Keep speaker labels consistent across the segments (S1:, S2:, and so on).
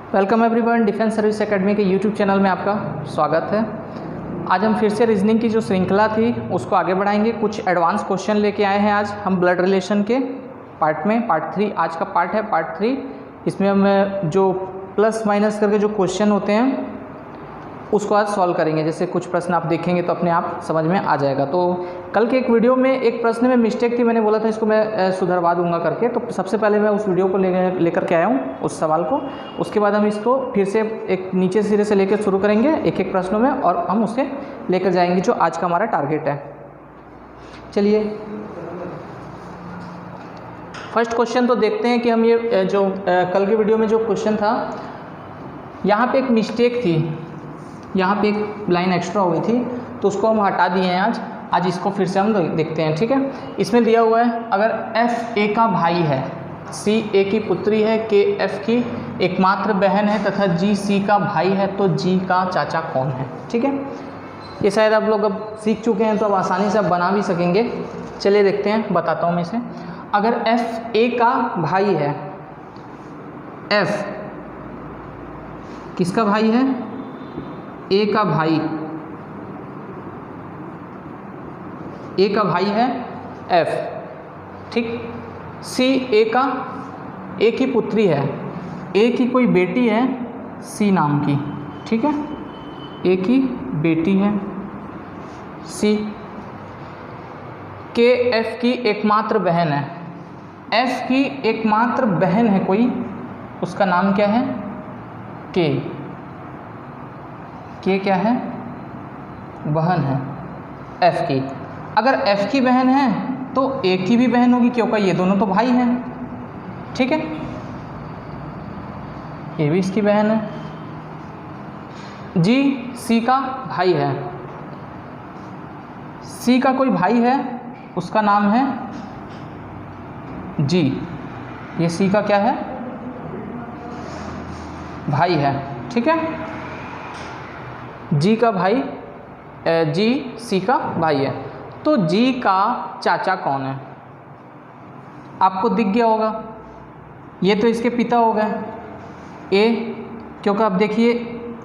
S1: Welcome everyone, defence service academy के YouTube channel में आपका स्वागत है। आज हम फिर से रीजनिंग की जो श्रृंखला थी उसको आगे बढ़ाएंगे। कुछ एडवांस क्वेश्चन लेके आए हैं आज हम ब्लड रिलेशन के पार्ट में। पार्ट 3 आज का पार्ट है, पार्ट 3। इसमें हम जो प्लस माइनस करके जो क्वेश्चन होते हैं उसको आज सॉल्व करेंगे। जैसे कुछ प्रश्न आप देखेंगे तो अपने आप समझ में आ जाएगा। तो कल के एक वीडियो में एक प्रश्न में मिस्टेक थी, मैंने बोला था इसको मैं सुधरवा दूंगा करके। तो सबसे पहले मैं उस वीडियो को लेकर के आया हूँ, उस सवाल को। उसके बाद हम इसको फिर से एक नीचे सिरे से लेकर शुरू करेंगे एक एक प्रश्नों में, और हम उसे लेकर जाएंगे जो आज का हमारा टारगेट है। चलिए फर्स्ट क्वेश्चन तो देखते हैं कि हम ये जो कल के वीडियो में जो क्वेश्चन था, यहाँ पे एक मिस्टेक थी, यहाँ पे एक लाइन एक्स्ट्रा हुई थी तो उसको हम हटा दिए हैं। आज इसको फिर से हम देखते हैं, ठीक है। इसमें दिया हुआ है, अगर एफ ए का भाई है, सी ए की पुत्री है, के एफ की एकमात्र बहन है तथा जी सी का भाई है, तो जी का चाचा कौन है। ठीक है, ये शायद आप लोग अब सीख चुके हैं तो अब आसानी से आप बना भी सकेंगे। चलिए देखते हैं, बताता हूँ मैं इसे। अगर एफ ए का भाई है, एफ किसका भाई है? ए का भाई, ए का भाई है एफ, ठीक। सी ए का, ए की पुत्री है, ए की कोई बेटी है सी नाम की, ठीक है, ए की बेटी है सी। के एफ की एकमात्र बहन है, एफ की एकमात्र बहन है कोई, उसका नाम क्या है? के क्या है? बहन है एफ की। अगर एफ की बहन है तो ए की भी बहन होगी, क्योंकि ये दोनों तो भाई हैं, ठीक है। ये भी इसकी बहन है। जी सी का भाई है, सी का कोई भाई है, उसका नाम है जी। ये सी का क्या है? भाई है, ठीक है। जी का भाई, जी सी का भाई है, तो जी का चाचा कौन है? आपको दिख गया होगा, ये तो इसके पिता हो गए ए, क्योंकि अब देखिए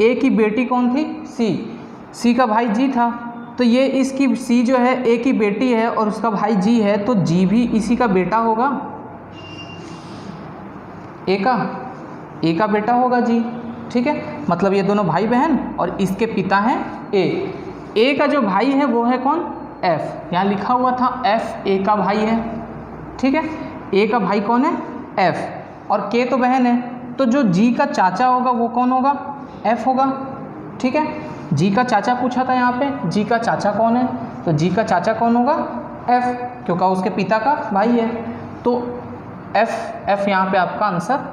S1: ए की बेटी कौन थी? सी का भाई जी था, तो ये इसकी सी जो है ए की बेटी है और उसका भाई जी है, तो जी भी इसी का बेटा होगा, ए का बेटा होगा जी, ठीक है। मतलब ये दोनों भाई बहन और इसके पिता हैं ए का जो भाई है वो है कौन? एफ। यहाँ लिखा हुआ था एफ ए का भाई है, ठीक है। ए का भाई कौन है? एफ, और के तो बहन है, तो जो जी का चाचा होगा वो कौन होगा? एफ होगा, ठीक है। जी का चाचा पूछा था यहाँ पे, जी का चाचा कौन है? तो जी का चाचा कौन होगा? एफ, क्योंकि उसके पिता का भाई है, तो एफ यहाँ पे आपका आंसर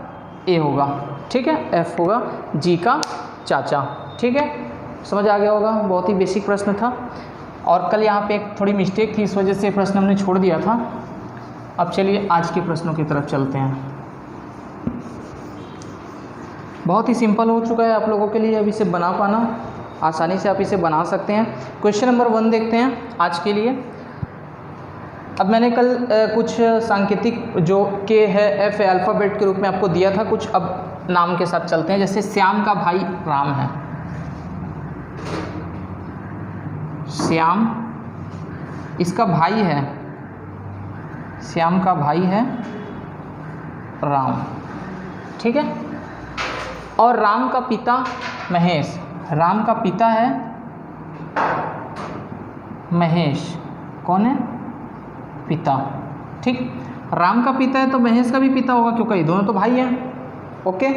S1: ए होगा, ठीक है। एफ होगा जी का चाचा, ठीक है। समझ आ गया होगा, बहुत ही बेसिक प्रश्न था। और कल यहाँ पे एक थोड़ी मिस्टेक थी, इस वजह से प्रश्न हमने छोड़ दिया था। अब चलिए आज के प्रश्नों की तरफ चलते हैं। बहुत ही सिंपल हो चुका है आप लोगों के लिए, अब इसे बना पाना आसानी से आप इसे बना सकते हैं। क्वेश्चन नंबर 1 देखते हैं आज के लिए। अब मैंने कल कुछ सांकेतिक जो के है एफ अल्फ़ाबेट के रूप में आपको दिया था कुछ, अब नाम के साथ चलते हैं। जैसे श्याम का भाई राम है, श्याम इसका भाई है, श्याम का भाई है राम, ठीक है। और राम का पिता महेश, राम का पिता है महेश, कौन है? पिता, ठीक। राम का पिता है तो महेश का भी पिता होगा, क्योंकि ये दोनों तो भाई हैं, ओके।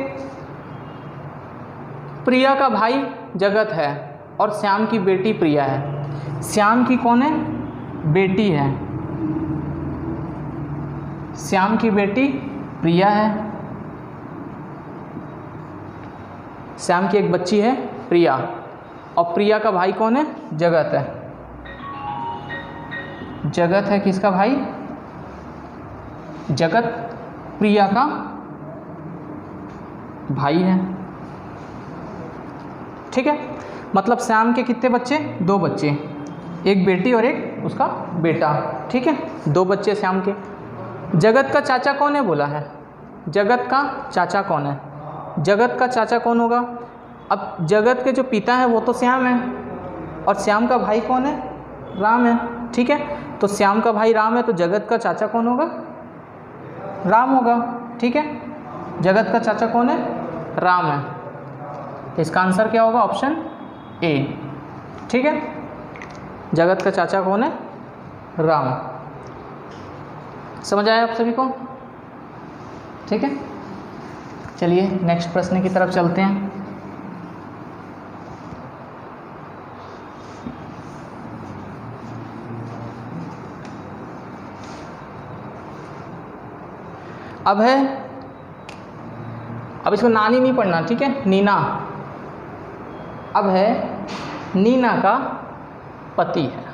S1: प्रिया का भाई जगत है और श्याम की बेटी प्रिया है। श्याम की कौन है? बेटी है, श्याम की बेटी प्रिया है, श्याम की एक बच्ची है प्रिया, और प्रिया का भाई कौन है? जगत है। जगत है किसका भाई? जगत प्रिया का भाई है, ठीक है। मतलब श्याम के कितने बच्चे? 2 बच्चे, एक बेटी और एक उसका बेटा, ठीक है। 2 बच्चे श्याम के। जगत का चाचा कौन है बोला है? जगत का चाचा कौन है? जगत का चाचा कौन होगा? अब जगत के जो पिता है वो तो श्याम है, और श्याम का भाई कौन है? राम है। ठीक है, तो श्याम का भाई राम है, तो जगत का चाचा कौन होगा? राम होगा। ठीक है, जगत का चाचा कौन है? राम है। तो इसका आंसर क्या होगा? Option A. ठीक है, जगत का चाचा कौन है? राम। समझ आया आप सभी को? ठीक है, चलिए नेक्स्ट प्रश्न की तरफ चलते हैं। अब है, अब इसको नानी नहीं पढ़ना, ठीक है, नीना। अब है नीना का पति है,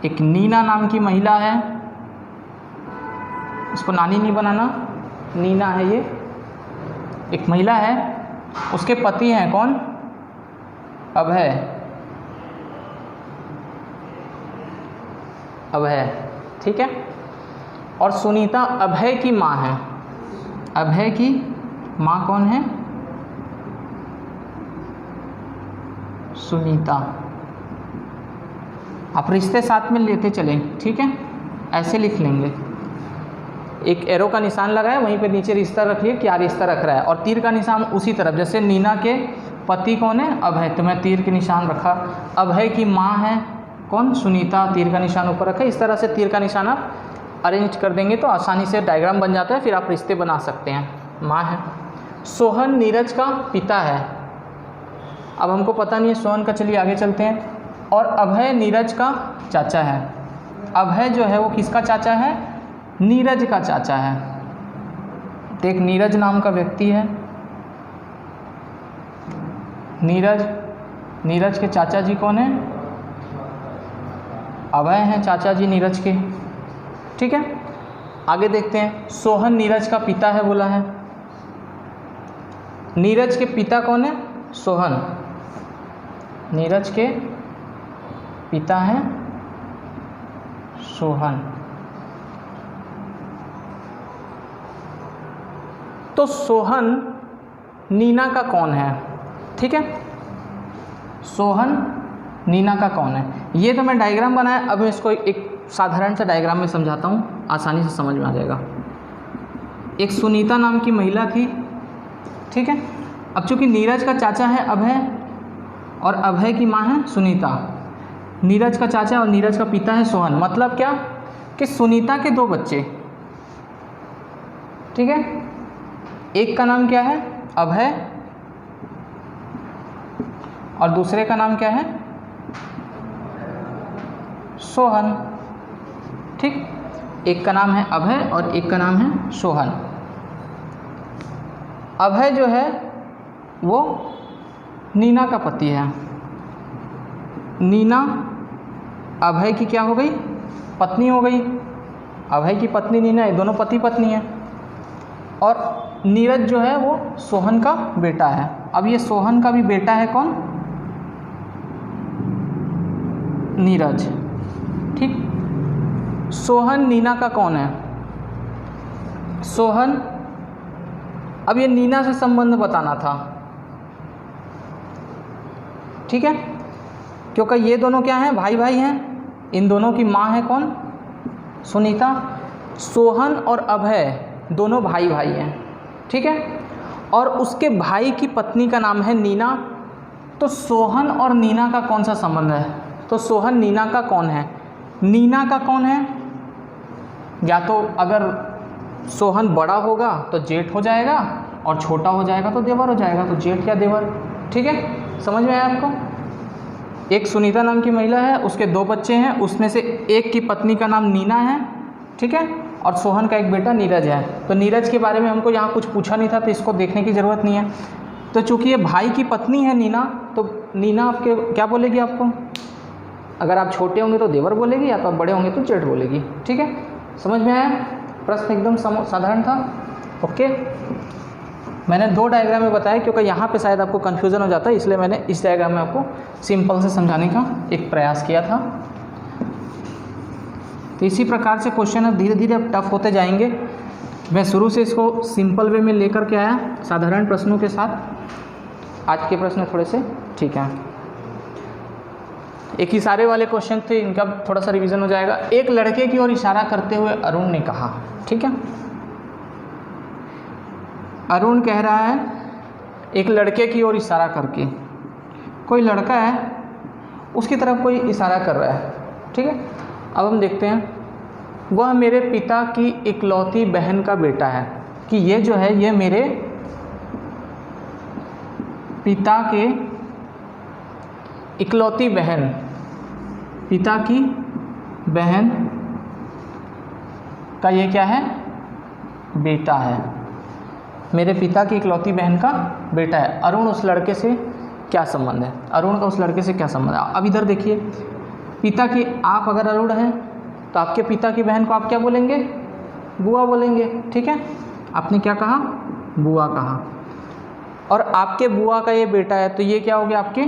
S1: एक नीना नाम की महिला है, इसको नानी नहीं बनाना, नीना है ये, एक महिला है, उसके पति हैं कौन? अभय। अभय, ठीक है, और सुनीता अभय की माँ है। अभय की माँ कौन है? सुनीता। आप रिश्ते साथ में लेते चलें, ठीक है, ऐसे लिख लेंगे, एक एरो का निशान लगाए, वहीं पे नीचे रिश्ता रख लिए, क्या रिश्ता रख रहा है, और तीर का निशान उसी तरफ, जैसे नीना के पति कौन है? अभय, तो मैं तीर के निशान रखा। अभय की माँ है कौन? सुनीता, तीर का निशान ऊपर रखा। इस तरह से तीर का निशान आप अरेंज कर देंगे तो आसानी से डायग्राम बन जाता है, फिर आप रिश्ते बना सकते हैं। माँ है। सोहन नीरज का पिता है। अब हमको पता नहीं है सोहन का, चलिए आगे चलते हैं। और अभय नीरज का चाचा है। अभय जो है वो किसका चाचा है? नीरज का चाचा है। तो एक नीरज नाम का व्यक्ति है, नीरज, नीरज के चाचा जी कौन है? अभय हैं चाचा जी नीरज के। ठीक है, आगे देखते हैं। सोहन नीरज का पिता है बोला है, नीरज के पिता कौन है? सोहन। नीरज के पिता हैं सोहन। तो सोहन नीना का कौन है? ठीक है, सोहन नीना का कौन है? ये तो मैं डायग्राम बनाया, अब मैं इसको एक साधारण सा डायग्राम में समझाता हूँ, आसानी से समझ में आ जाएगा। एक सुनीता नाम की महिला थी, ठीक है। अब चूंकि नीरज का चाचा है अभय और अभय की माँ है सुनीता, नीरज का चाचा और नीरज का पिता है सोहन, मतलब क्या कि सुनीता के दो बच्चे, ठीक है, एक का नाम क्या है? अभय, और दूसरे का नाम क्या है? सोहन। ठीक, एक का नाम है अभय और एक का नाम है सोहन। अभय जो है वो नीना का पति है। नीना अभय की क्या हो गई? पत्नी हो गई। अभय की पत्नी नीना है, दोनों पति पत्नी हैं। और नीरज जो है वो सोहन का बेटा है। अब ये सोहन का भी बेटा है कौन? नीरज। ठीक, सोहन नीना का कौन है? सोहन, अब ये नीना से संबंध बताना था, ठीक है, क्योंकि ये दोनों क्या हैं? भाई भाई हैं। इन दोनों की माँ है कौन? सुनीता। सोहन और अभय दोनों भाई भाई हैं, ठीक है, और उसके भाई की पत्नी का नाम है नीना। तो सोहन और नीना का कौन सा संबंध है? तो सोहन नीना का कौन है? नीना का कौन है? या तो अगर सोहन बड़ा होगा तो जेठ हो जाएगा और छोटा हो जाएगा तो देवर हो जाएगा, तो जेठ या देवर। ठीक है, समझ में आया आपको? एक सुनीता नाम की महिला है, उसके दो बच्चे हैं, उसमें से एक की पत्नी का नाम नीना है, ठीक है, और सोहन का एक बेटा नीरज है। तो नीरज के बारे में हमको यहाँ कुछ पूछा नहीं था, तो इसको देखने की ज़रूरत नहीं है। तो चूँकि ये भाई की पत्नी है नीना, तो नीना आपके क्या बोलेगी आपको? अगर आप छोटे होंगे तो देवर बोलेगी, या तो आप बड़े होंगे तो जेठ बोलेगी। ठीक है, समझ में आया? प्रश्न एकदम साधारण था। ओके, मैंने दो डायग्राम में बताया क्योंकि यहाँ पे शायद आपको कन्फ्यूज़न हो जाता है, इसलिए मैंने इस डायग्राम में आपको सिंपल से समझाने का एक प्रयास किया था। तो इसी प्रकार से क्वेश्चन अब धीरे धीरे अब टफ होते जाएंगे, मैं शुरू से इसको सिंपल वे में लेकर के आया, साधारण प्रश्नों के साथ। आज के प्रश्न थोड़े से ठीक हैं। एक इशारे वाले क्वेश्चन थे, इनका थोड़ा सा रिवीजन हो जाएगा। एक लड़के की ओर इशारा करते हुए अरुण ने कहा, ठीक है। अरुण कह रहा है एक लड़के की ओर इशारा करके, कोई लड़का है उसकी तरफ कोई इशारा कर रहा है, ठीक है। अब हम देखते हैं, वह मेरे पिता की इकलौती बहन का बेटा है, कि ये जो है ये मेरे पिता के इकलौती बहन, पिता की बहन का ये क्या है, बेटा है। मेरे पिता की इकलौती बहन का बेटा है। अरुण उस लड़के से क्या संबंध है, अरुण का उस लड़के से क्या संबंध है। अब इधर देखिए, पिता की, आप अगर अरुण हैं तो आपके पिता की बहन को आप क्या बोलेंगे, बुआ बोलेंगे, ठीक है। आपने क्या कहा, बुआ कहा। और आपके बुआ का ये बेटा है तो ये क्या हो गया, आपके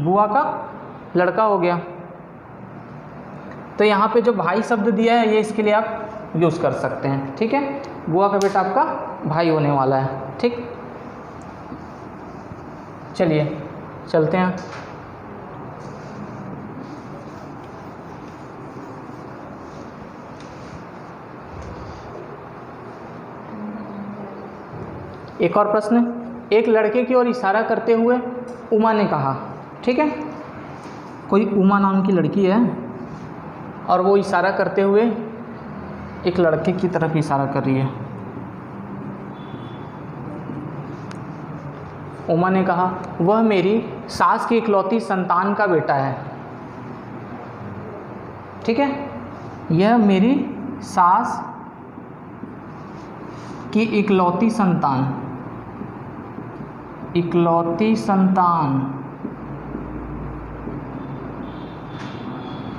S1: बुआ का लड़का हो गया। तो यहाँ पे जो भाई शब्द दिया है ये इसके लिए आप यूज़ कर सकते हैं, ठीक है। बुआ का बेटा आपका भाई होने वाला है, ठीक। चलिए चलते हैं। एक और प्रश्न, एक लड़के की ओर इशारा करते हुए उमा ने कहा, ठीक है। कोई उमा नाम की लड़की है और वो इशारा करते हुए एक लड़के की तरफ इशारा कर रही है। उमा ने कहा वह मेरी सास की इकलौती संतान का बेटा है, ठीक है। यह मेरी सास की इकलौती संतान, इकलौती संतान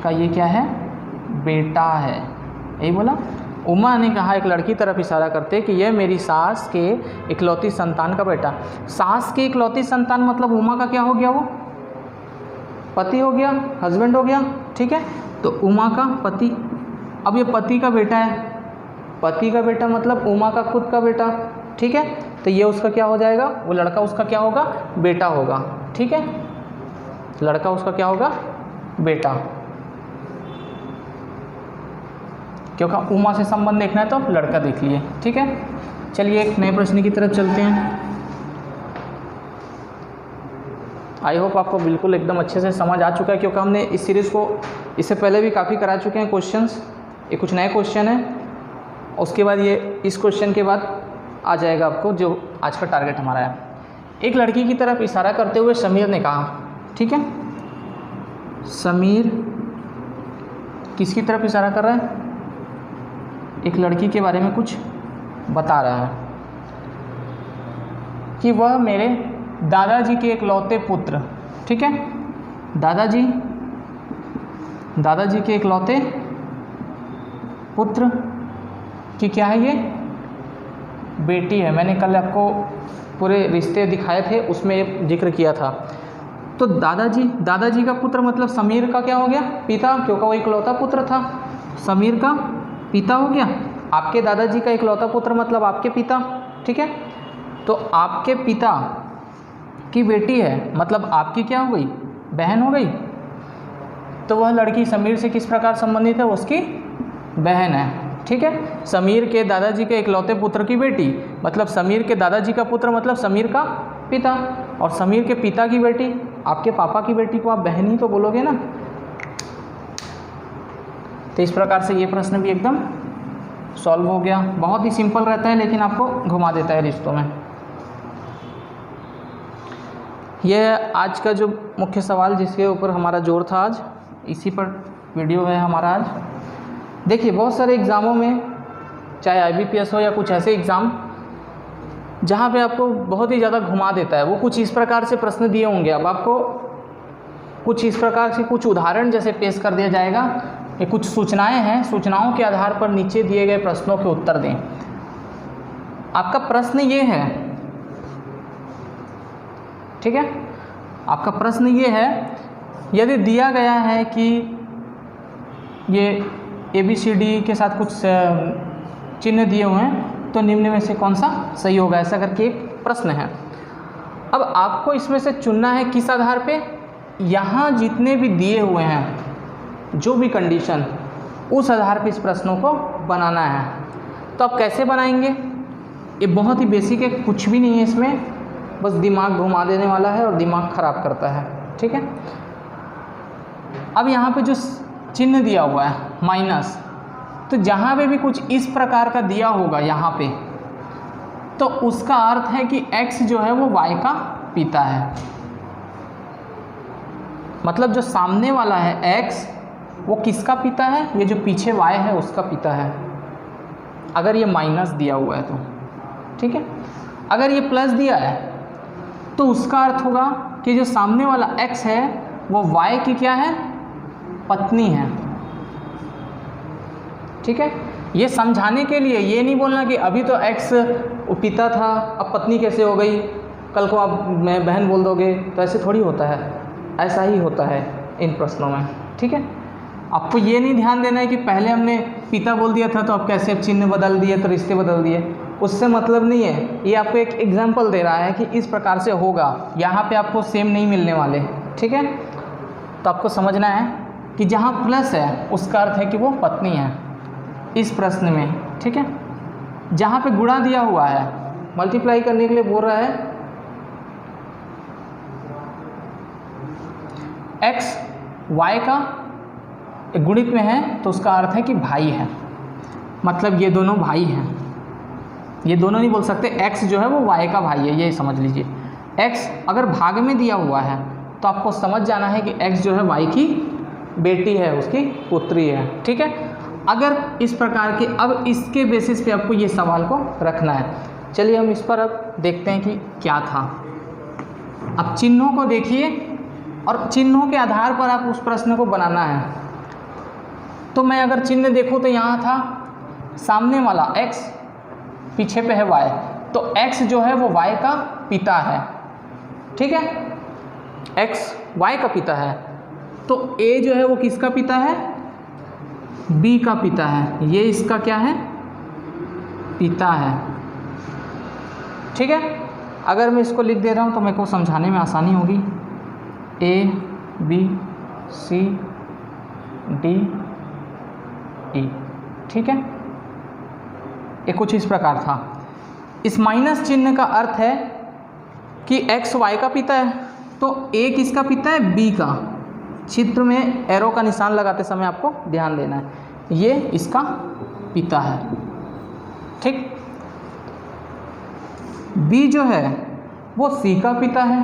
S1: का ये क्या है, बेटा है। यही बोला। उमा ने कहा एक लड़की तरफ इशारा करते कि यह मेरी सास के इकलौती संतान का बेटा। सास की इकलौती संतान मतलब उमा का क्या हो गया, वो पति हो गया, हस्बैंड हो गया, ठीक है। तो उमा का पति, अब ये पति का बेटा है, पति का बेटा मतलब उमा का खुद का बेटा, ठीक है। तो ये उसका क्या हो जाएगा, वो लड़का उसका क्या होगा, बेटा होगा, ठीक है। लड़का उसका क्या होगा, बेटा। क्योंकि उमा से संबंध देखना है तो लड़का देख लिए, ठीक है। चलिए एक नए प्रश्न की तरफ चलते हैं। आई होप आपको बिल्कुल एकदम अच्छे से समझ आ चुका है, क्योंकि हमने इस सीरीज़ को इससे पहले भी काफ़ी करा चुके हैं क्वेश्चंस। ये कुछ नए क्वेश्चन हैं, उसके बाद ये इस क्वेश्चन के बाद आ जाएगा आपको जो आज का टारगेट हमारा है। एक लड़की की तरफ इशारा करते हुए समीर ने कहा, ठीक है। समीर किसकी तरफ इशारा कर रहा है, एक लड़की के बारे में कुछ बता रहा है कि वह मेरे दादाजी के इकलौते पुत्र, ठीक है। दादाजी, दादाजी के इकलौते पुत्र की क्या है, ये बेटी है। मैंने कल आपको पूरे रिश्ते दिखाए थे, उसमें ये जिक्र किया था। तो दादाजी, दादाजी का पुत्र मतलब समीर का क्या हो गया, पिता, क्योंकि वो इकलौता पुत्र था, समीर का पिता हो गया। आपके दादाजी का इकलौता पुत्र मतलब आपके पिता, ठीक है। तो आपके पिता की बेटी है मतलब आपकी क्या हो गई, बहन हो गई। तो वह लड़की समीर से किस प्रकार संबंधित है, उसकी बहन है, ठीक है। समीर के दादाजी के इकलौते पुत्र की बेटी मतलब समीर के दादाजी का पुत्र मतलब समीर का पिता, और समीर के पिता की बेटी, आपके पापा की बेटी को आप बहन ही तो बोलोगे ना। तो इस प्रकार से ये प्रश्न भी एकदम सॉल्व हो गया। बहुत ही सिंपल रहता है लेकिन आपको घुमा देता है रिश्तों में। यह आज का जो मुख्य सवाल जिसके ऊपर हमारा जोर था, आज इसी पर वीडियो है हमारा आज। देखिए बहुत सारे एग्ज़ामों में, चाहे IBPS हो या कुछ ऐसे एग्ज़ाम जहाँ पे आपको बहुत ही ज़्यादा घुमा देता है, वो कुछ इस प्रकार से प्रश्न दिए होंगे। अब आपको कुछ इस प्रकार से कुछ उदाहरण जैसे पेश कर दिया जाएगा, ये कुछ सूचनाएं हैं, सूचनाओं के आधार पर नीचे दिए गए प्रश्नों के उत्तर दें। आपका प्रश्न ये है, ठीक है, आपका प्रश्न ये है, यदि दिया गया है कि ये ABCD के साथ कुछ चिन्ह दिए हुए हैं तो निम्न में से कौन सा सही होगा, ऐसा करके एक प्रश्न है। अब आपको इसमें से चुनना है किस आधार पे, यहाँ जितने भी दिए हुए हैं जो भी कंडीशन, उस आधार पे इस प्रश्नों को बनाना है। तो आप कैसे बनाएंगे, ये बहुत ही बेसिक है, कुछ भी नहीं है इसमें, बस दिमाग घुमा देने वाला है और दिमाग खराब करता है, ठीक है। अब यहाँ पे जो चिन्ह दिया हुआ है माइनस, तो जहाँ पे भी कुछ इस प्रकार का दिया होगा यहाँ पे, तो उसका अर्थ है कि x जो है वो y का पिता है। मतलब जो सामने वाला है x वो किसका पिता है, ये जो पीछे y है उसका पिता है, अगर ये माइनस दिया हुआ है तो, ठीक है। अगर ये प्लस दिया है तो उसका अर्थ होगा कि जो सामने वाला x है वो y की क्या है, पत्नी है, ठीक है। ये समझाने के लिए, ये नहीं बोलना कि अभी तो x पिता था अब पत्नी कैसे हो गई, कल को आप मैं बहन बोल दोगे, तो ऐसे थोड़ी होता है, ऐसा ही होता है इन प्रश्नों में, ठीक है। आपको ये नहीं ध्यान देना है कि पहले हमने पिता बोल दिया था तो अब कैसे अब चिन्ह बदल दिए तो रिश्ते बदल दिए, उससे मतलब नहीं है। ये आपको एक एग्जाम्पल दे रहा है कि इस प्रकार से होगा, यहाँ पे आपको सेम नहीं मिलने वाले, ठीक है। तो आपको समझना है कि जहाँ प्लस है उसका अर्थ है कि वो पत्नी है इस प्रश्न में, ठीक है। जहाँ पे गुणा दिया हुआ है, मल्टीप्लाई करने के लिए बोल रहा है x y का गुणित में है, तो उसका अर्थ है कि भाई है, मतलब ये दोनों भाई हैं। ये दोनों नहीं बोल सकते, x जो है वो y का भाई है, ये समझ लीजिए। x अगर भाग में दिया हुआ है तो आपको समझ जाना है कि x जो है y की बेटी है, उसकी पुत्री है, ठीक है। अगर इस प्रकार के, अब इसके बेसिस पे आपको ये सवाल को रखना है। चलिए हम इस पर अब देखते हैं कि क्या था। अब चिन्हों को देखिए और चिन्हों के आधार पर आप उस प्रश्न को बनाना है। तो मैं अगर चिन्ह देखूँ तो यहाँ था सामने वाला x, पीछे पे है y, तो x जो है वो y का पिता है, ठीक है। x y का पिता है, तो a जो है वो किसका पिता है, b का पिता है, ये इसका क्या है, पिता है, ठीक है। अगर मैं इसको लिख दे रहा हूँ तो मेरे को समझाने में आसानी होगी। a b c d e, ठीक है। ये कुछ इस प्रकार था। इस माइनस चिन्ह का अर्थ है कि x y का पिता है, तो a किसका पिता है, b का। चित्र में एरो का निशान लगाते समय आपको ध्यान देना है, ये इसका पिता है, ठीक। b जो है वो c का पिता है,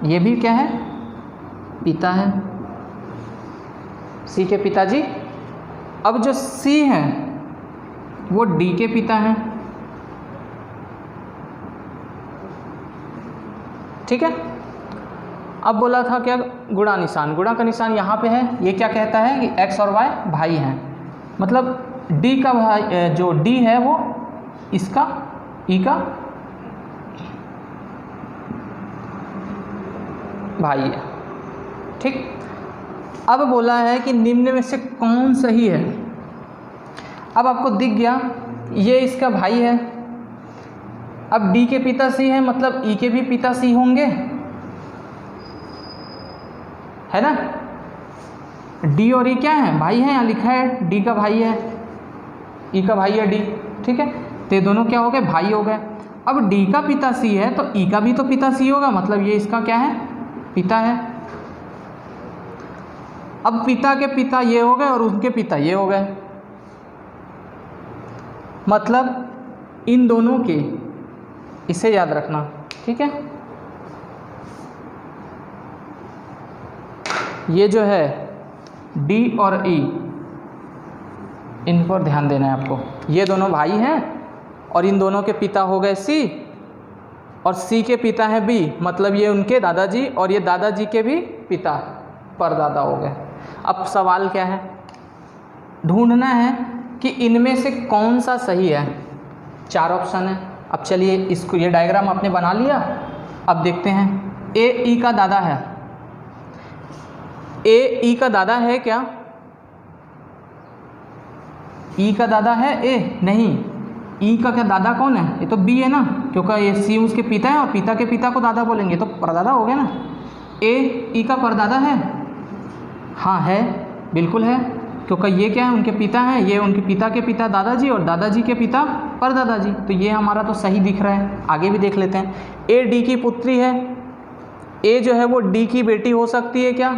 S1: ये भी क्या है, पिता है, c के पिताजी। अब जो c है वो d के पिता हैं, ठीक है। अब बोला था क्या, गुणा निशान, गुणा का निशान यहाँ पे है। ये क्या कहता है कि x और y भाई हैं, मतलब d का भाई, जो d है वो इसका e का भाई है, ठीक। अब बोला है कि निम्न में से कौन सही है। अब आपको दिख गया ये इसका भाई है, अब d के पिता c है, मतलब e के भी पिता c होंगे, है ना। d और e क्या है, भाई है, यहाँ लिखा है d का भाई है, e का भाई है d, ठीक है। तो ये दोनों क्या हो गए, भाई हो गए। अब d का पिता c है तो e का भी तो पिता c होगा, मतलब ये इसका क्या है, पिता है। अब पिता के पिता ये हो गए और उनके पिता ये हो गए, मतलब इन दोनों के, इसे याद रखना, ठीक है। ये जो है D और E, इन पर ध्यान देना है आपको। ये दोनों भाई हैं और इन दोनों के पिता हो गए C और C के पिता हैं B, मतलब ये उनके दादाजी और ये दादाजी के भी पिता, परदादा हो गए। अब सवाल क्या है, ढूंढना है कि इनमें से कौन सा सही है। 4 ऑप्शन है। अब चलिए इसको, ये डायग्राम आपने बना लिया। अब देखते हैं ए ई का दादा है, ए ई का दादा है क्या, ई का दादा है ए, नहीं, ई का क्या दादा कौन है, ये तो बी है ना, क्योंकि ये सी उसके पिता है और पिता के पिता को दादा बोलेंगे तो परदादा हो गया ना। ए ई का परदादा है, हाँ है, बिल्कुल है, क्योंकि ये क्या है, उनके पिता हैं, ये उनके पिता के पिता दादाजी और दादाजी के पिता परदादाजी, तो ये हमारा तो सही दिख रहा है। आगे भी देख लेते हैं। ए डी की पुत्री है, ए जो है वो डी की बेटी हो सकती है क्या,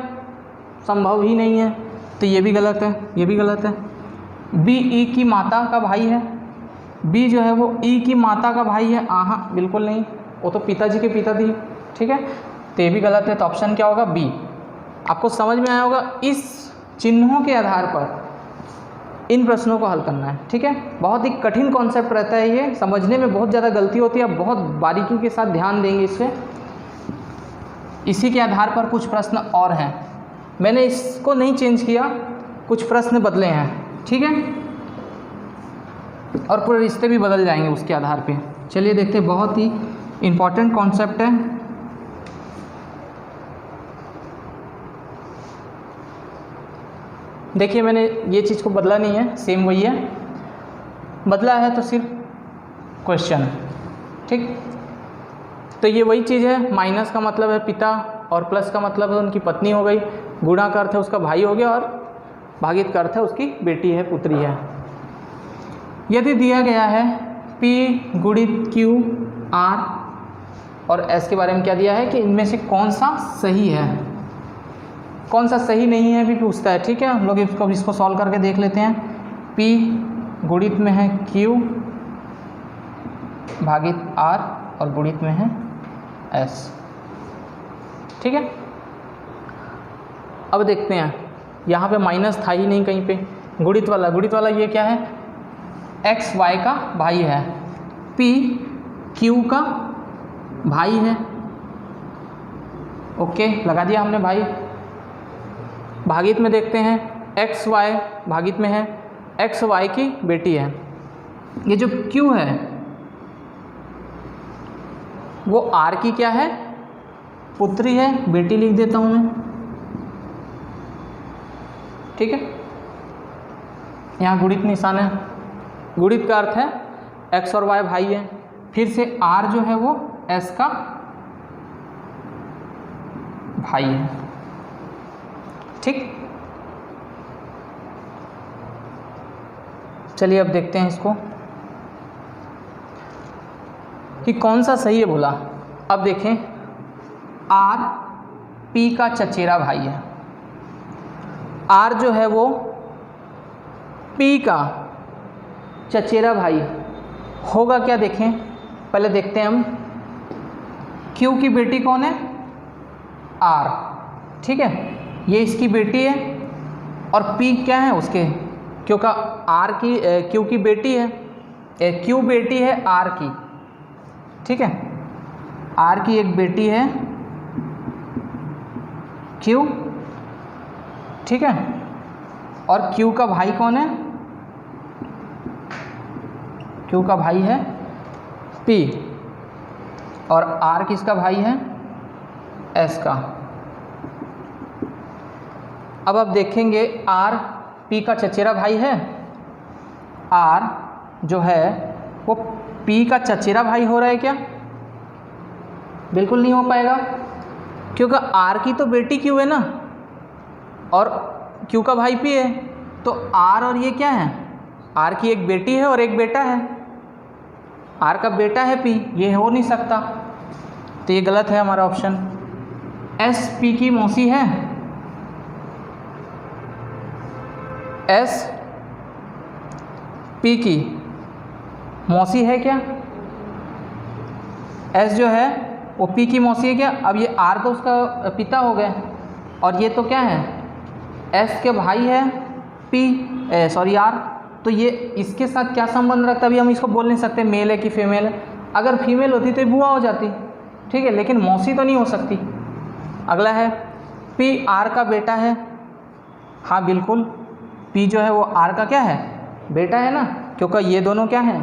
S1: संभव ही नहीं है, तो ये भी गलत है, ये भी गलत है। बी ई की माता का भाई है, बी जो है वो ई की माता का भाई है, हाँ बिल्कुल नहीं, वो तो पिताजी के पिता थी, ठीक है, तो ये भी गलत है। तो ऑप्शन क्या होगा, बी। आपको समझ में आया होगा, इस चिन्हों के आधार पर इन प्रश्नों को हल करना है, ठीक है। बहुत ही कठिन कॉन्सेप्ट रहता है, ये समझने में बहुत ज़्यादा गलती होती है, आप बहुत बारीकी के साथ ध्यान देंगे इससे। इसी के आधार पर कुछ प्रश्न और हैं, मैंने इसको नहीं चेंज किया, कुछ प्रश्न बदले हैं, ठीक है, और पूरे रिश्ते भी बदल जाएंगे उसके आधार पे। चलिए देखते हैं, बहुत ही इम्पॉर्टेंट कॉन्सेप्ट है। देखिए मैंने ये चीज़ को बदला नहीं है, सेम वही है, बदला है तो सिर्फ क्वेश्चन, ठीक। तो ये वही चीज़ है, माइनस का मतलब है पिता और प्लस का मतलब है उनकी पत्नी हो गई, गुणा का अर्थ है उसका भाई हो गया और भागित का अर्थ है उसकी बेटी है, पुत्री है। यदि दिया गया है P गुणित Q R और S के बारे में क्या दिया है कि इनमें से कौन सा सही है, कौन सा सही नहीं है भी पूछता है, ठीक है। हम लोग इसको सॉल्व करके देख लेते हैं। P गुणित में है Q भागित R और गुणित में है S, ठीक है। अब देखते हैं, यहाँ पे माइनस था ही नहीं कहीं पे, गुणित वाला ये क्या है, एक्स वाई का भाई है, P Q का भाई है, ओके लगा दिया हमने भाई। भागित में देखते हैं, एक्स वाई भागित में है, एक्स वाई की बेटी है। ये जो Q है वो R की क्या है, पुत्री है, बेटी लिख देता हूँ मैं, ठीक है। यहाँ गुणित निशान है, गुणित का अर्थ है x और y भाई है, फिर से R जो है वो S का भाई है, ठीक। चलिए अब देखते हैं इसको कि कौन सा सही है बोला। अब देखें, R P का चचेरा भाई है, R जो है वो P का चचेरा भाई होगा क्या, देखें पहले देखते हैं हम। Q की बेटी कौन है, R, ठीक है, ये इसकी बेटी है और P क्या है उसके, क्योंकि R की Q की बेटी है, Q बेटी है R की, ठीक है, R की एक बेटी है Q, ठीक है, और Q का भाई कौन है, Q का भाई है P और R किसका भाई है, S का। अब आप देखेंगे R P का चचेरा भाई है, R जो है वो P का चचेरा भाई हो रहा है क्या, बिल्कुल नहीं हो पाएगा, क्योंकि R की तो बेटी Q है ना और Q का भाई P है, तो R और ये क्या है, R की एक बेटी है और एक बेटा है, R का बेटा है P, ये हो नहीं सकता, तो ये गलत है हमारा ऑप्शन। S P की मौसी है, S P की मौसी है क्या, S जो है वो P की मौसी है क्या। अब ये R तो उसका पिता हो गया और ये तो क्या है, S के भाई है P, R, तो ये इसके साथ क्या संबंध रखता है, अभी हम इसको बोल नहीं सकते मेल है कि फीमेल है, अगर फीमेल होती तो बुआ हो जाती, ठीक है, लेकिन मौसी तो नहीं हो सकती। अगला है P R का बेटा है, हाँ बिल्कुल, P जो है वो R का क्या है, बेटा है ना, क्योंकि ये दोनों क्या हैं,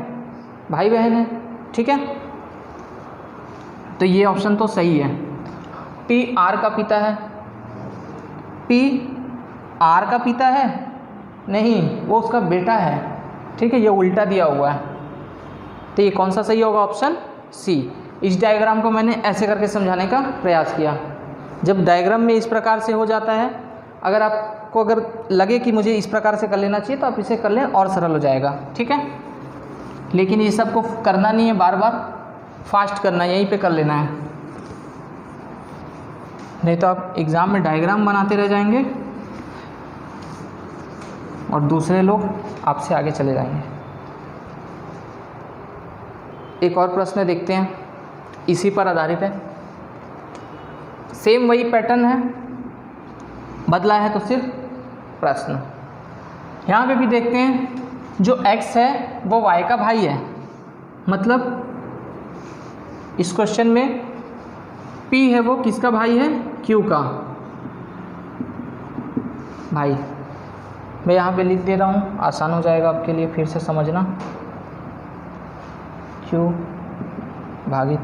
S1: भाई बहन है, ठीक है, तो ये ऑप्शन तो सही है। P R का पिता है, P R का पिता है नहीं, वो उसका बेटा है, ठीक है, ये उल्टा दिया हुआ है, तो ये कौन सा सही होगा? Option C. इस डायग्राम को मैंने ऐसे करके समझाने का प्रयास किया। जब डायग्राम में इस प्रकार से हो जाता है, अगर आपको अगर लगे कि मुझे इस प्रकार से कर लेना चाहिए तो आप इसे कर लें और सरल हो जाएगा, ठीक है। लेकिन ये सब को करना नहीं है, बार बार फास्ट करना है, यहीं पे कर लेना है, नहीं तो आप एग्ज़ाम में डायग्राम बनाते रह जाएंगे और दूसरे लोग आपसे आगे चले जाएंगे। एक और प्रश्न देखते हैं, इसी पर आधारित है, सेम वही पैटर्न है, बदला है तो सिर्फ प्रश्न। यहाँ पे भी देखते हैं, जो x है वो y का भाई है, मतलब इस क्वेश्चन में p है वो किसका भाई है? q का भाई। मैं यहाँ पे लिख दे रहा हूँ, आसान हो जाएगा आपके लिए फिर से समझना। q भागित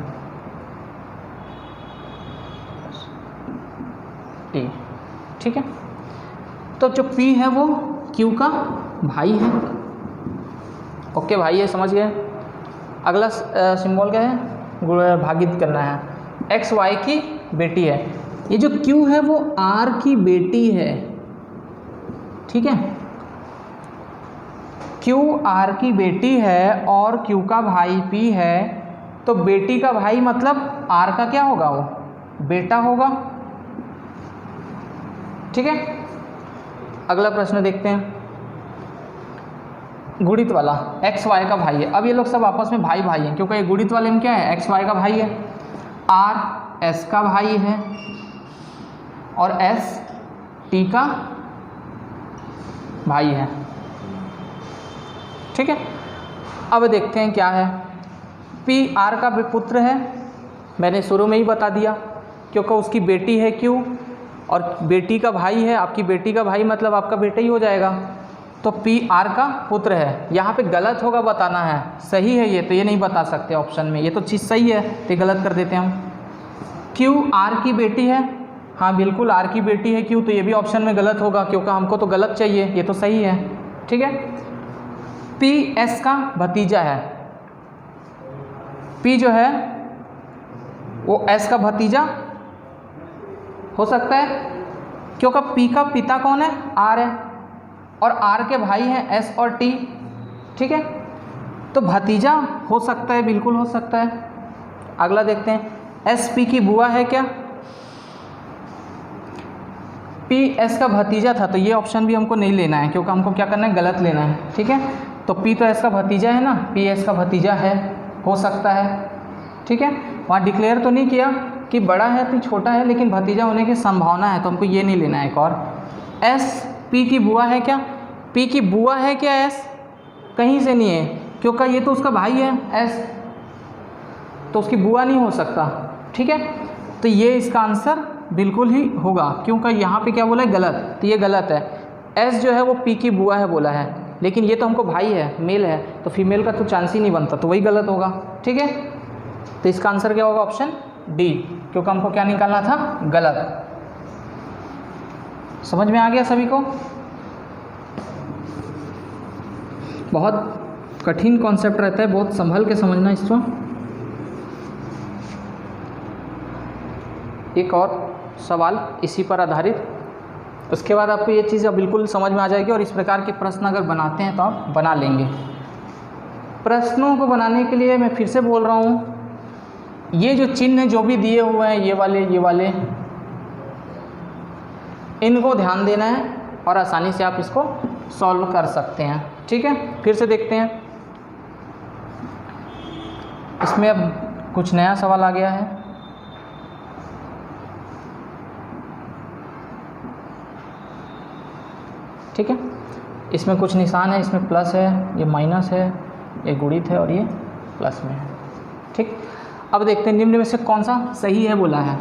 S1: t, ठीक है। तो जो p है वो q का भाई है, ओके भाई है, समझ गए। अगला सिंबल क्या है? भागित करना है। x y की बेटी है, ये जो q है वो r की बेटी है, ठीक है। q r की बेटी है और q का भाई p है, तो बेटी का भाई मतलब r का क्या होगा? वो बेटा होगा, ठीक है। अगला प्रश्न देखते हैं, गुणित वाला x y का भाई है। अब ये लोग सब आपस में भाई भाई हैं, क्योंकि ये गुणित वाले में क्या है? x y का भाई है, r s का भाई है और s t का भाई है, ठीक है। अब देखते हैं क्या है। p r का पुत्र है, मैंने शुरू में ही बता दिया, क्योंकि उसकी बेटी है q और बेटी का भाई है, आपकी बेटी का भाई मतलब आपका बेटा ही हो जाएगा, तो p r का पुत्र है। यहाँ पे गलत होगा बताना है, सही है ये तो ये नहीं बता सकते ऑप्शन में, ये तो चीज़ सही है तो गलत कर देते हैं हम। q r की बेटी है, हाँ बिल्कुल r की बेटी है q, तो ये भी ऑप्शन में गलत होगा क्योंकि हमको तो गलत चाहिए, ये तो सही है, ठीक है। p s का भतीजा है, p जो है वो s का भतीजा हो सकता है, क्योंकि p का पिता कौन है? r है और r के भाई हैं s और t, ठीक है। तो भतीजा हो सकता है, बिल्कुल हो सकता है। अगला देखते हैं, s p की बुआ है क्या? p s का भतीजा था, तो ये ऑप्शन भी हमको नहीं लेना है, क्योंकि हमको क्या करना है? गलत लेना है, ठीक है। तो p तो s का भतीजा है ना, p s का भतीजा है, हो सकता है, ठीक है। वहाँ डिक्लेयर तो नहीं किया कि बड़ा है कि छोटा है, लेकिन भतीजा होने की संभावना है, तो हमको ये नहीं लेना है। एक और, s p की बुआ है क्या? p की बुआ है क्या s? कहीं से नहीं है, क्योंकि ये तो उसका भाई है s, तो उसकी बुआ नहीं हो सकता, ठीक है। तो ये इसका आंसर बिल्कुल ही होगा, क्योंकि यहाँ पे क्या बोला है? गलत, तो ये गलत है। s जो है वो p की बुआ है बोला है, लेकिन ये तो हमको भाई है, मेल है, तो फीमेल का तो चांस ही नहीं बनता, तो वही गलत होगा, ठीक है। तो इसका आंसर क्या होगा? ऑप्शन डी, क्योंकि हमको क्या निकालना था? गलत। समझ में आ गया सभी को? बहुत कठिन कॉन्सेप्ट रहता है, बहुत संभल के समझना इसको। एक और सवाल इसी पर आधारित, उसके बाद आपको ये चीज़ बिल्कुल समझ में आ जाएगी, और इस प्रकार के प्रश्न अगर बनाते हैं तो आप बना लेंगे। प्रश्नों को बनाने के लिए मैं फिर से बोल रहा हूँ, ये जो चिन्ह जो भी दिए हुए हैं, ये वाले इनको ध्यान देना है और आसानी से आप इसको सॉल्व कर सकते हैं, ठीक है। फिर से देखते हैं, इसमें अब कुछ नया सवाल आ गया है। ठीक है, इसमें कुछ निशान है, इसमें प्लस है, ये माइनस है, ये गुणित है और ये प्लस में है, ठीक। अब देखते हैं निम्न में से कौन सा सही है बोला है।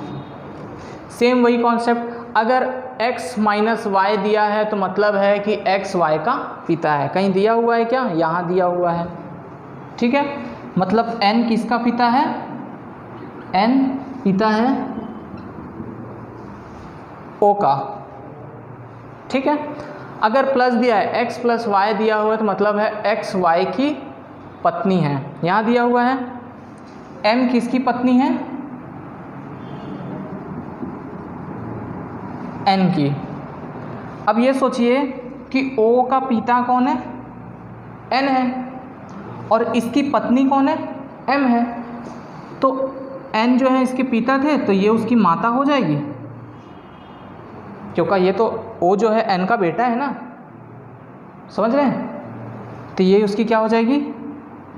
S1: सेम वही कॉन्सेप्ट, अगर x माइनस वाई दिया है तो मतलब है कि x y का पिता है। कहीं दिया हुआ है क्या? यहाँ दिया हुआ है, ठीक है। मतलब n किसका पिता है? n पिता है O का, ठीक है। अगर प्लस दिया है x प्लस वाई दिया हुआ है तो मतलब है x y की पत्नी है। यहाँ दिया हुआ है m किसकी पत्नी है, n की। अब ये सोचिए कि O का पिता कौन है, n है, और इसकी पत्नी कौन है, m है। तो n जो है इसके पिता थे तो ये उसकी माता हो जाएगी, क्योंकि ये तो O जो है n का बेटा है ना, समझ रहे हैं। तो ये उसकी क्या हो जाएगी,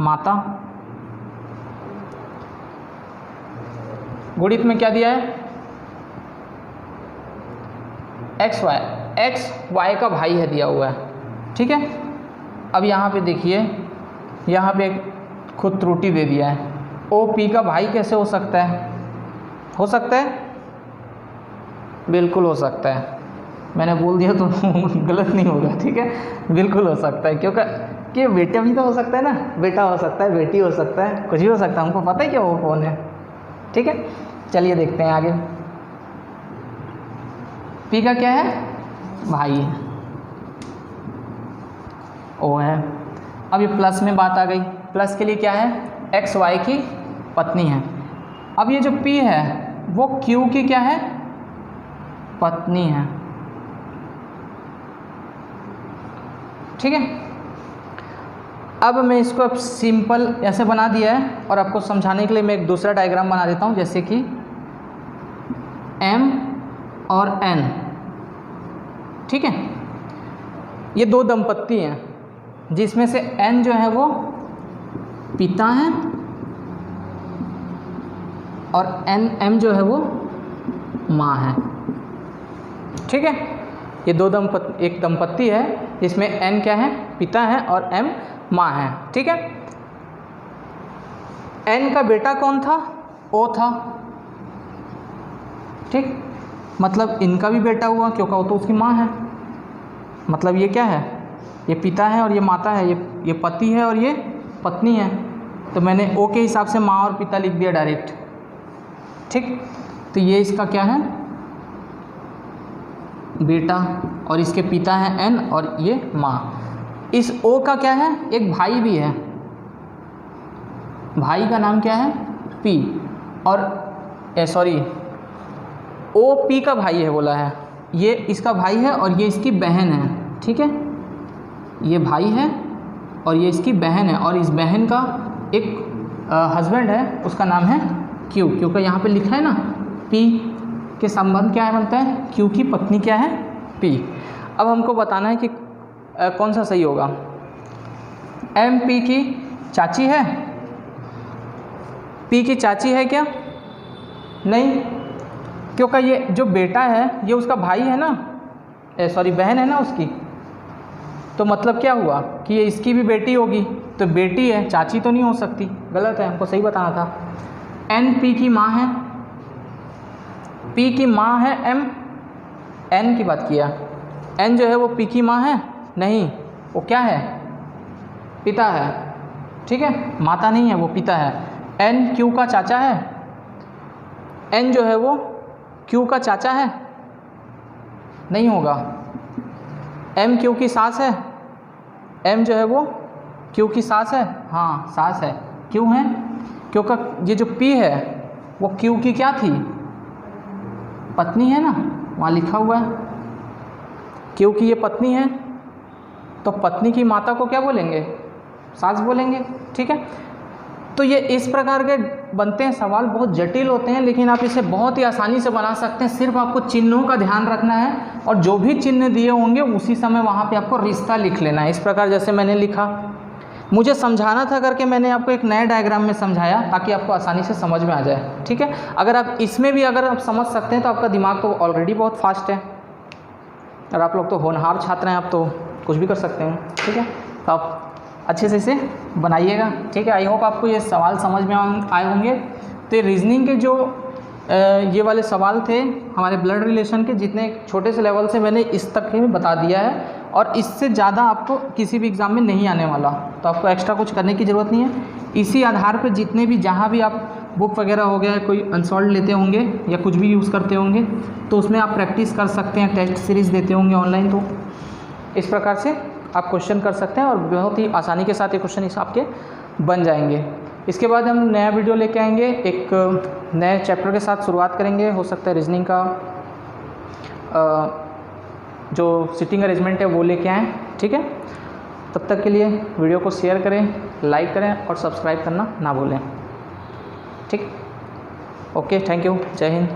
S1: माता। गुणित में क्या दिया है, एक्स वाई का भाई है दिया हुआ है, ठीक है। अब यहाँ पे देखिए, यहाँ पे खुद त्रुटि दे दिया है, ओ पी का भाई कैसे हो सकता है, हो सकता है, बिल्कुल हो सकता है। मैंने बोल दिया तो गलत नहीं होगा, ठीक है, बिल्कुल हो सकता है, क्योंकि बेटा भी तो हो सकता है ना, बेटा हो सकता है, बेटी हो सकता है, कुछ भी हो सकता है, हमको पता है क्या वो कौन है, ठीक है। चलिए देखते हैं आगे। पी का क्या है, भाई है, ओ है। अब ये प्लस में बात आ गई, प्लस के लिए क्या है, एक्स वाई की पत्नी है। अब ये जो पी है वो क्यू की क्या है, पत्नी है, ठीक है। अब मैं इसको अब सिंपल ऐसे बना दिया है, और आपको समझाने के लिए मैं एक दूसरा डायग्राम बना देता हूँ, जैसे कि M और N, ठीक है। ये दो दंपत्ति हैं जिसमें से N जो है वो पिता है और M जो है वो माँ है, ठीक है। ये दो एक दंपत्ति है जिसमें N क्या है, पिता है, और M माँ है, ठीक है। N का बेटा कौन था, O था, ठीक। मतलब इनका भी बेटा हुआ, क्योंकि वो तो उसकी माँ है। मतलब ये क्या है, ये पिता है और ये माता है, ये पति है और ये पत्नी है। तो मैंने O के हिसाब से माँ और पिता लिख दिया डायरेक्ट, ठीक। तो ये इसका क्या है, बेटा, और इसके पिता है N और ये माँ। इस O का क्या है, एक भाई भी है, भाई का नाम क्या है, P, और सॉरी OP का भाई है बोला है, ये इसका भाई है और ये इसकी बहन है, ठीक है। ये भाई है और ये इसकी बहन है, और इस बहन का एक हस्बैंड है, उसका नाम है Q, क्योंकि यहाँ पे लिखा है ना P के संबंध क्या है बनता है, Q की पत्नी क्या है, P। अब हमको बताना है कि कौन सा सही होगा। M P की चाची है, P की चाची है क्या, नहीं, क्योंकि ये जो बेटा है ये उसका भाई है ना, सॉरी बहन है ना उसकी। तो मतलब क्या हुआ कि ये इसकी भी बेटी होगी, तो बेटी है, चाची तो नहीं हो सकती, गलत है, हमको सही बताना था। N P की माँ है, P की माँ है M, N की बात किया, N जो है वो P की माँ है, नहीं, वो क्या है, पिता है, ठीक है, माता नहीं है, वो पिता है। N Q का चाचा है, N जो है वो Q का चाचा है, नहीं होगा। M Q की सास है, M जो है वो Q की सास है, हाँ सास है, क्यों है, क्योंकि ये जो P है वो Q की क्या थी, पत्नी है ना, वहाँ लिखा हुआ है Q की ये पत्नी है, तो पत्नी की माता को क्या बोलेंगे, सास बोलेंगे, ठीक है। तो ये इस प्रकार के बनते हैं सवाल, बहुत जटिल होते हैं, लेकिन आप इसे बहुत ही आसानी से बना सकते हैं। सिर्फ आपको चिन्हों का ध्यान रखना है, और जो भी चिन्ह दिए होंगे उसी समय वहाँ पे आपको रिश्ता लिख लेना है। इस प्रकार जैसे मैंने लिखा, मुझे समझाना था करके मैंने आपको एक नए डायग्राम में समझाया ताकि आपको आसानी से समझ में आ जाए, ठीक है। अगर आप इसमें भी अगर आप समझ सकते हैं तो आपका दिमाग तो ऑलरेडी बहुत फास्ट है, और आप लोग तो होनहार छात्र हैं, आप तो कुछ भी कर सकते हैं, ठीक है। तो आप अच्छे से इसे बनाइएगा, ठीक है। आई होप आपको ये सवाल समझ में आए होंगे। तो ये रीजनिंग के जो ये वाले सवाल थे हमारे ब्लड रिलेशन के, जितने छोटे से लेवल से मैंने इस तक में बता दिया है, और इससे ज़्यादा आपको किसी भी एग्ज़ाम में नहीं आने वाला, तो आपको एक्स्ट्रा कुछ करने की ज़रूरत नहीं है। इसी आधार पर जितने भी जहाँ भी आप बुक वगैरह हो गया, कोई अनसॉल्व लेते होंगे या कुछ भी यूज़ करते होंगे, तो उसमें आप प्रैक्टिस कर सकते हैं, टेस्ट सीरीज़ देते होंगे ऑनलाइन, तो इस प्रकार से आप क्वेश्चन कर सकते हैं और बहुत ही आसानी के साथ ये क्वेश्चन इस आपके बन जाएंगे। इसके बाद हम नया वीडियो लेके आएंगे, एक नए चैप्टर के साथ शुरुआत करेंगे। हो सकता है रीजनिंग का जो सिटिंग अरेंजमेंट है वो लेके आएँ, ठीक है। तब तक के लिए वीडियो को शेयर करें, लाइक करें और सब्सक्राइब करना ना भूलें, ठीक। ओके, थैंक यू, जय हिंद।